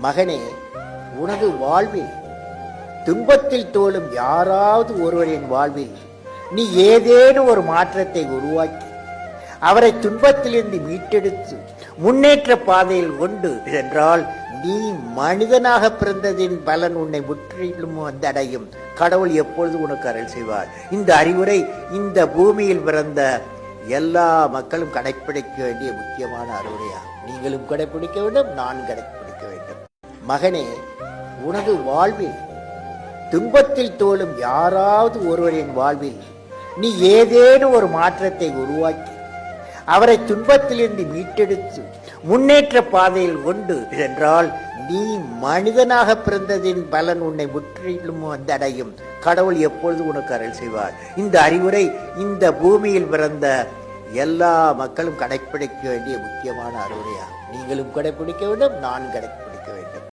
மகனே, உனது வாழ்வில் துன்பத்தில் தோழும் யாராவது ஒருவரின் வாழ்வில் நீ ஏதேனும் ஒரு மாற்றத்தை உருவாக்கி அவரை துன்பத்திலிருந்து மீட்டெடுத்து முன்னேற்ற பாதையில் கொண்டு சென்றால் நீ மனிதனாக பிறந்ததின் பலன் உன்னை முற்றிலும் வந்தடையும். கடவுள் எப்பொழுது உனக்கு அருள் செய்வார். இந்த அறிவுரை இந்த பூமியில் பிறந்த எல்லா மக்களும் கடைப்பிடிக்க வேண்டிய முக்கியமான அறிவுரையாகும். நீங்களும் கடைப்பிடிக்க வேண்டும், நான் கடைப்பிடிக்க வேண்டும். மகனே, உனது வாழ்வில் துன்பத்தில் தோழும் யாராவது ஒருவரின் வாழ்வில் நீ ஏதேனும் ஒரு மாற்றத்தை உருவாக்கி அவரை துன்பத்திலிருந்து மீட்டெடுத்து முன்னேற்ற பாதையில் கொண்டு சென்றால் நீ மனிதனாக பிறந்ததின் பலன் உன்னை முற்றிலும் வந்தடையும். கடவுள் எப்பொழுது உனக்கு அருள் செய்வார். இந்த அறிவுரை இந்த பூமியில் பிறந்த எல்லா மக்களும் கடைப்பிடிக்க வேண்டிய முக்கியமான அறிவுரையாகும். நீங்களும் கடைப்பிடிக்க வேண்டும், நான் கடைப்பிடிக்க வேண்டும்.